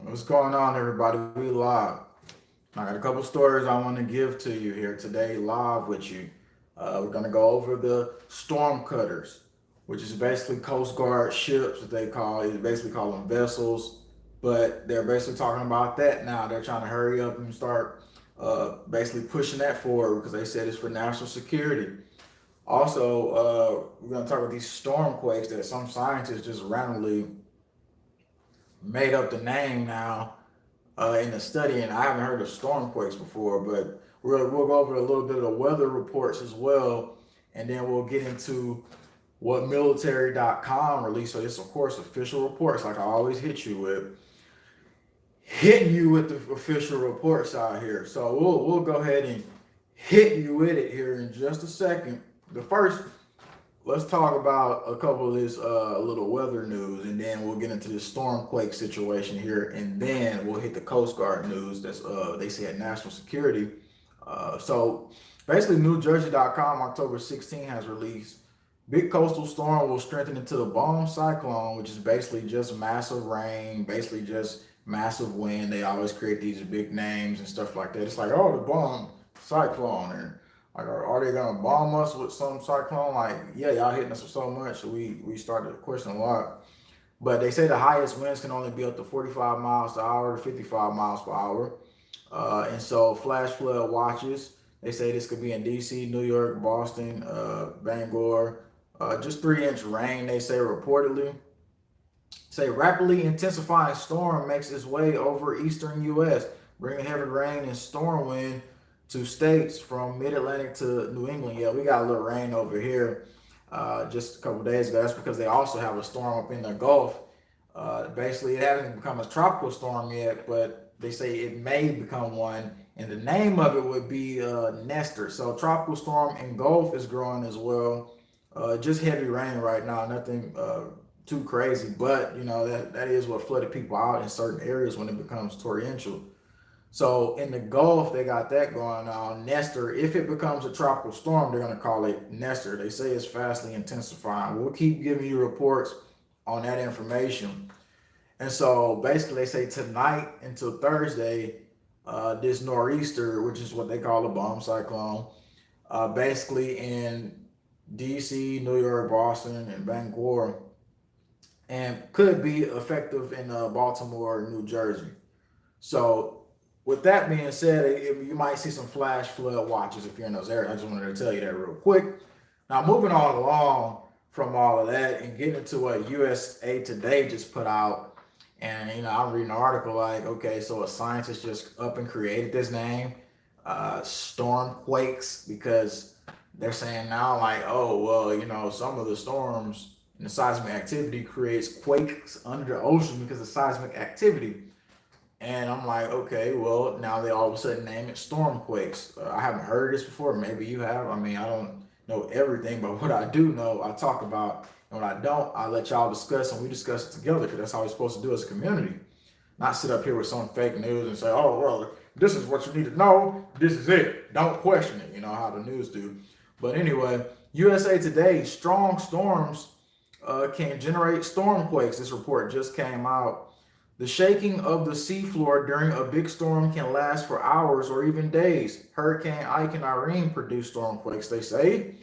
What's going on, everybody? We live. I got a couple stories I want to give to you here today, live with you. We're going to go over the storm cutters, which is basically Coast Guard ships, what they call it. Basically call them vessels, but they're basically talking about that now. They're trying to hurry up and start basically pushing that forward because they said it's for national security. Also, we're going to talk about these stormquakes that some scientists just randomly made up the name now in the study, and I haven't heard of stormquakes before, but we'll go over a little bit of the weather reports as well, and then we'll get into what military.com released. So this, of course, official reports, like I always hitting you with the official reports out here. So we'll go ahead and hit you with it here in just a second. The first, let's talk about a couple of this little weather news, and then we'll get into the stormquake situation here, and then we'll hit the Coast Guard news. That's they said national security. So basically, NewJersey.com October 16 has released big coastal storm will strengthen into the bomb cyclone, which is basically just massive rain, basically just massive wind. They always create these big names and stuff like that. It's like, oh, the bomb cyclone, and like, are they gonna bomb us with some cyclone? Like, yeah, y'all hitting us with so much, so we started to question a lot. But they say the highest winds can only be up to 45 miles per hour to 55 miles per hour. And so flash flood watches. They say this could be in D.C., New York, Boston, Bangor. Just 3-inch rain. They say reportedly. Say rapidly intensifying storm makes its way over eastern U.S., bringing heavy rain and storm wind to states from mid-Atlantic to New England. Yeah, we got a little rain over here just a couple days ago. That's because they also have a storm up in the Gulf. Basically, it hasn't become a tropical storm yet, but they say it may become one. And the name of it would be Nestor. So tropical storm in Gulf is growing as well. Just heavy rain right now, nothing too crazy, but you know that is what flooded people out in certain areas when it becomes torrential. So in the Gulf, they got that going on. Nestor, if it becomes a tropical storm, they're going to call it Nestor. They say it's fastly intensifying. We'll keep giving you reports on that information. And so basically, they say tonight until Thursday, this nor'easter, which is what they call a bomb cyclone, basically in DC, New York, Boston, and Bangor, and could be effective in Baltimore, New Jersey. So with that being said, you might see some flash flood watches if you're in those areas. I just wanted to tell you that real quick. Now, moving on along from all of that and getting into what USA Today just put out. And, you know, I'm reading an article like, okay, so a scientist just up and created this name, Stormquakes, because they're saying now, like, oh, well, you know, some of the storms and the seismic activity creates quakes under the ocean because of seismic activity. And I'm like, okay, well, now they all of a sudden name it Stormquakes. I haven't heard this before. Maybe you have. I mean, I don't know everything, but what I do know, I talk about. And when I don't, I let y'all discuss, and we discuss it together because that's how we're supposed to do as a community. Not sit up here with some fake news and say, oh, well, this is what you need to know. This is it. Don't question it, you know, how the news do. But anyway, USA Today, strong storms can generate stormquakes. This report just came out. The shaking of the seafloor during a big storm can last for hours or even days. Hurricane Ike and Irene produced stormquakes, they say.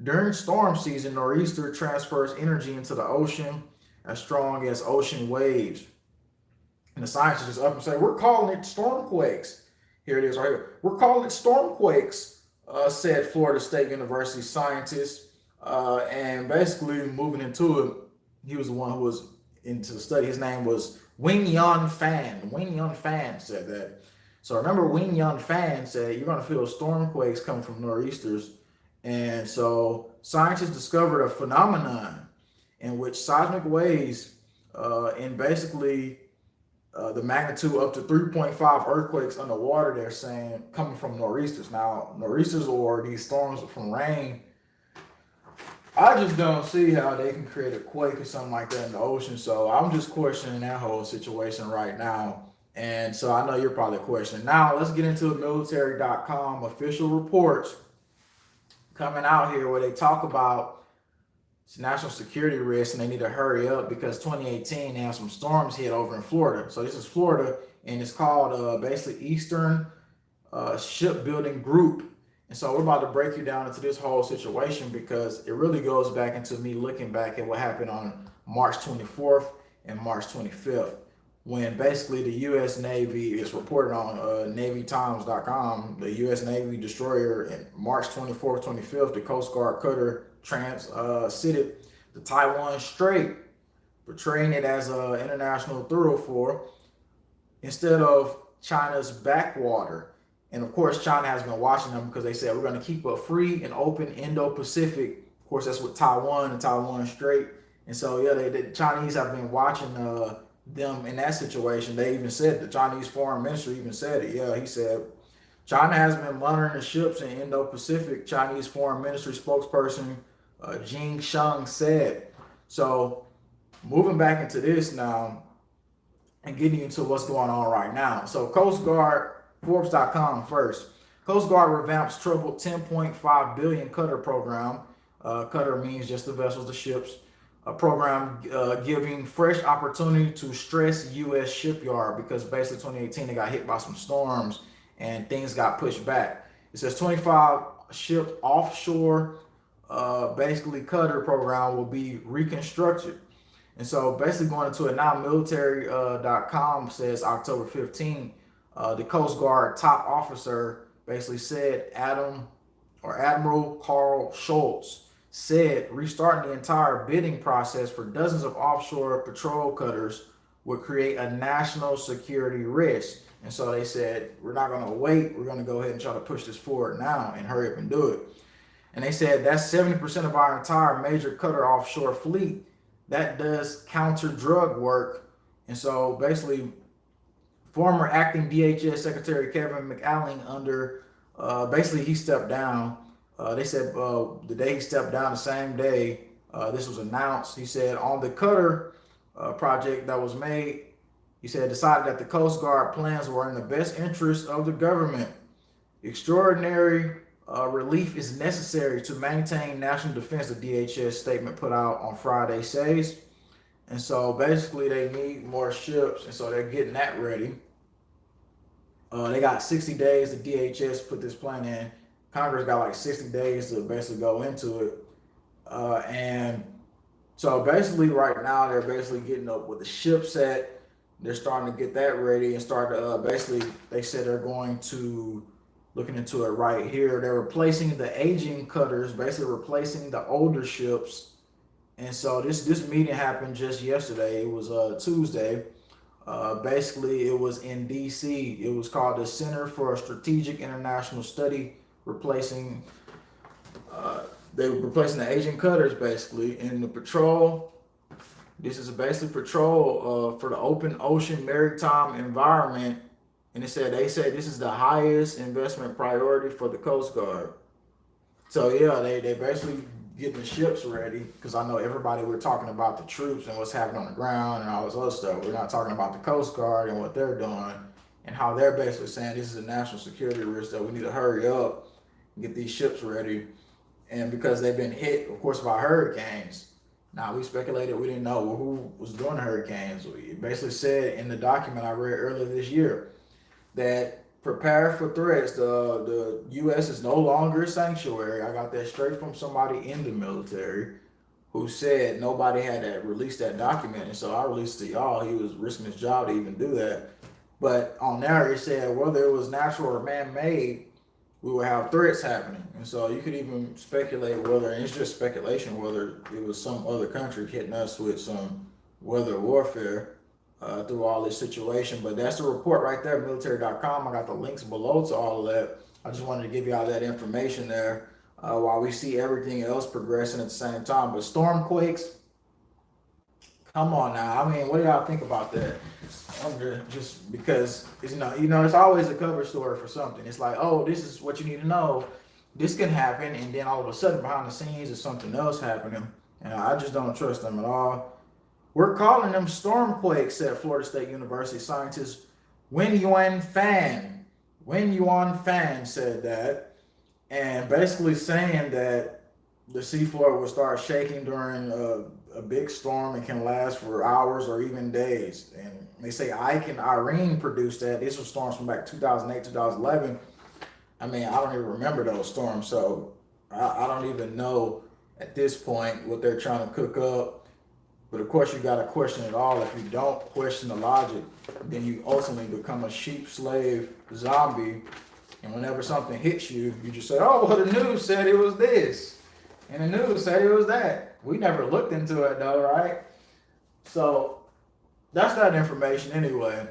During storm season, nor'easter transfers energy into the ocean as strong as ocean waves. And the scientists just up and say, we're calling it stormquakes. Here it is right here. We're calling it stormquakes, said Florida State University scientist. And basically moving into it, he was the one who was into the study. His name was Wing Yun Fan. Wing Yun Fan said that. So remember, Wing Yun Fan said you're going to feel stormquakes coming from nor'easters. And so scientists discovered a phenomenon in which seismic waves in basically the magnitude up to 3.5 earthquakes underwater, they're saying, coming from nor'easters. Now, nor'easters or these storms from rain, I just don't see how they can create a quake or something like that in the ocean. So I'm just questioning that whole situation right now. And so I know you're probably questioning. Now let's get into the military.com official reports coming out here where they talk about It's a national security risk, and they need to hurry up because 2018 they have some storms hit over in Florida. So this is Florida, and it's called basically Eastern Shipbuilding Group. And so we're about to break you down into this whole situation because it really goes back into me looking back at what happened on March 24th and March 25th, when basically the U.S. Navy is reported on NavyTimes.com, the U.S. Navy destroyer in March 24th, 25th, the Coast Guard cutter transited the Taiwan Strait, portraying it as an international thoroughfare instead of China's backwater. And of course, China has been watching them because they said we're going to keep a free and open Indo-Pacific. Of course, that's with Taiwan and Taiwan Strait. And so, yeah, the Chinese have been watching them in that situation. They even said, the Chinese foreign minister even said it. Yeah, he said, China has been monitoring the ships in Indo-Pacific, Chinese foreign ministry spokesperson Jing Sheng said. So moving back into this now and getting into what's going on right now. So Coast Guard, Forbes.com first. Coast Guard revamps troubled $10.5 billion Cutter program. Cutter means just the vessels, the ships. A program giving fresh opportunity to stress U.S. shipyard because basically 2018 they got hit by some storms and things got pushed back. It says 25 ship offshore basically cutter program will be reconstructed. And so basically going into it now, military.com says October 15, the Coast Guard top officer basically said Admiral Carl Schultz said restarting the entire bidding process for dozens of offshore patrol cutters would create a national security risk. And so they said, we're not going to wait. We're going to go ahead and try to push this forward now and hurry up and do it. And they said that's 70% of our entire major cutter offshore fleet that does counter drug work. And so basically, former acting DHS Secretary Kevin McAllen basically he stepped down. They said the day he stepped down, the same day this was announced, he said on the cutter project that was made, he said decided that the Coast Guard plans were in the best interest of the government. Extraordinary relief is necessary to maintain national defense, the DHS statement put out on Friday says. And so basically they need more ships, and so they're getting that ready. They got 60 days, the DHS put this plan in. Congress got like 60 days to basically go into it. And so basically right now they're basically getting up with the ship set. They're starting to get that ready and start to basically, they said they're going to, looking into it right here, they're replacing the aging cutters, basically replacing the older ships. And so this meeting happened just yesterday. It was Tuesday. Basically, it was in D.C. It was called the Center for Strategic International Study, replacing they were replacing the Asian cutters basically in the patrol. This is basically patrol for the open ocean maritime environment, and they said this is the highest investment priority for the Coast Guard. So yeah, they basically getting the ships ready, because I know everybody, we're talking about the troops and what's happening on the ground and all this other stuff. We're not talking about the Coast Guard and what they're doing and how they're basically saying this is a national security risk that we need to hurry up and get these ships ready. And because they've been hit, of course, by hurricanes. Now, we speculated, we didn't know who was doing the hurricanes. It basically said in the document I read earlier this year that prepare for threats. The U.S. is no longer a sanctuary. I got that straight from somebody in the military who said nobody had to release that document. And so I released it to y'all. He was risking his job to even do that. But on there, it said whether it was natural or man-made, we would have threats happening. And so you could even speculate whether, and it's just speculation, whether it was some other country hitting us with some weather warfare through all this situation. But that's the report right there, military.com. I got the links below to all of that. I just wanted to give you all that information there while we see everything else progressing at the same time. But stormquakes, come on now. I mean, what do y'all think about that? Just because it's, it's always a cover story for something. It's like, oh, this is what you need to know. This can happen, and then all of a sudden behind the scenes is something else happening. And I just don't trust them at all. We're calling them stormquakes, said Florida State University scientist Wen Yuan Fan. Wen Yuan Fan said that, and basically saying that the seafloor will start shaking during a big storm and can last for hours or even days. And they say Ike and Irene produced that. These were storms from back 2008, 2011. I mean, I don't even remember those storms, so I don't even know at this point what they're trying to cook up. But of course, you got to question it all. If you don't question the logic, then you ultimately become a sheep slave zombie. And whenever something hits you, you just say, "Oh, well, the news said it was this, and the news said it was that." We never looked into it though, right? So that's that information anyway.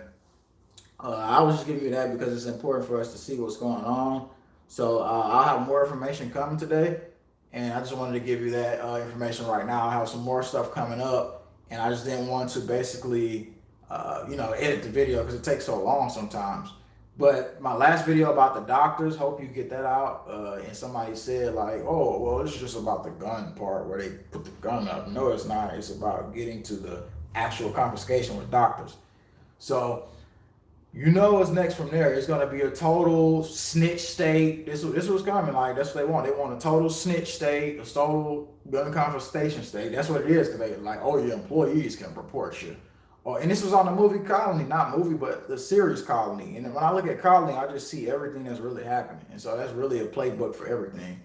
I was just giving you that because it's important for us to see what's going on. So I'll have more information coming today, and I just wanted to give you that information right now. I have some more stuff coming up, and I just didn't want to basically, edit the video because it takes so long sometimes. But my last video about the doctors, hope you get that out. And somebody said like, "Oh, well, it's just about the gun part where they put the gun up." No, it's not. It's about getting to the actual confiscation with doctors. So you know what's next from there. It's gonna be a total snitch state. This was coming. Like that's what they want. They want a total snitch state, a total gun confiscation state. That's what it is. Cause they like, oh, your employees can report you. Oh, and this was on the movie Colony, not movie, but the series Colony. And when I look at Colony, I just see everything that's really happening. And so that's really a playbook for everything.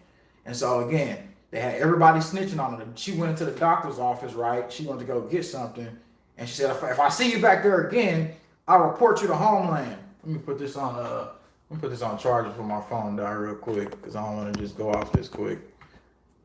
And so again, they had everybody snitching on her. She went into the doctor's office, right? She wanted to go get something, and she said, "If I see you back there again, I'll report you to Homeland." Let me put this on charger for my phone die real quick because I don't want to just go off this quick.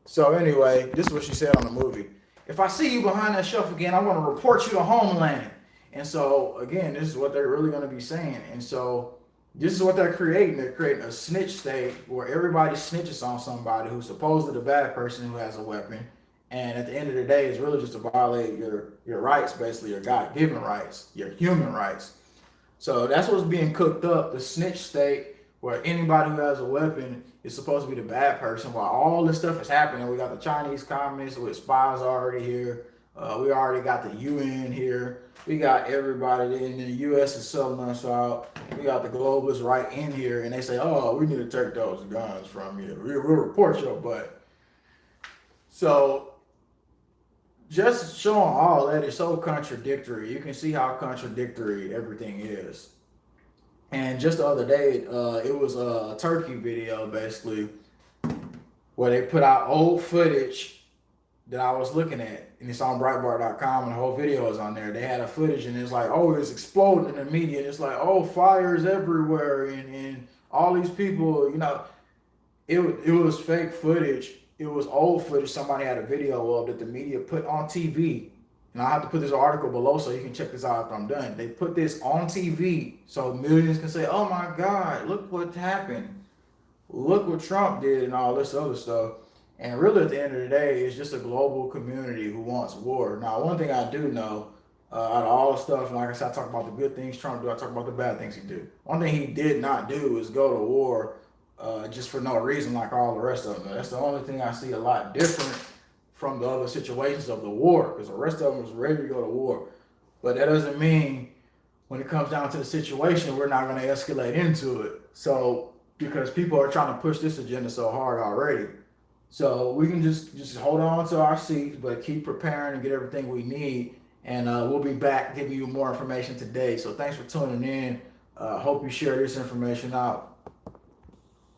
So anyway, this is what she said on the movie. "If I see you behind that shelf again, I'm going to report you to Homeland." And so again, this is what they're really going to be saying. And so this is what they're creating. They're creating a snitch state where everybody snitches on somebody who's supposedly the bad person who has a weapon. And at the end of the day, it's really just to violate your rights, basically your God-given rights, your human rights. So that's what's being cooked up, the snitch state, where anybody who has a weapon is supposed to be the bad person. While all this stuff is happening, we got the Chinese communists with spies already here. We already got the UN here. We got everybody in the US is selling us out. We got the globalists right in here, and they say, "Oh, we need to take those guns from you. We'll report your butt." So just showing all that is so contradictory. You can see how contradictory everything is. And just the other day, it was a Turkey video, basically, where they put out old footage that I was looking at. And it's on Breitbart.com, and the whole video is on there. They had a footage, and it's like, oh, it's exploding in the media. It's like, oh, fires everywhere, and all these people, it was fake footage. It was old footage somebody had a video of that the media put on TV. And I'll have to put this article below so you can check this out after I'm done. They put this on TV so millions can say, "Oh my God, look what happened. Look what Trump did," and all this other stuff. And really at the end of the day, it's just a global community who wants war. Now, one thing I do know, out of all the stuff, and like I said, I talk about the good things Trump do, I talk about the bad things he do. One thing he did not do is go to war just for no reason like all the rest of them. That's the only thing I see a lot different from the other situations of the war, because the rest of them was ready to go to war. But that doesn't mean when it comes down to the situation, we're not going to escalate into it. So, because people are trying to push this agenda so hard already. So we can just hold on to our seats, but keep preparing and get everything we need. And we'll be back giving you more information today. So thanks for tuning in. Hope you share this information out.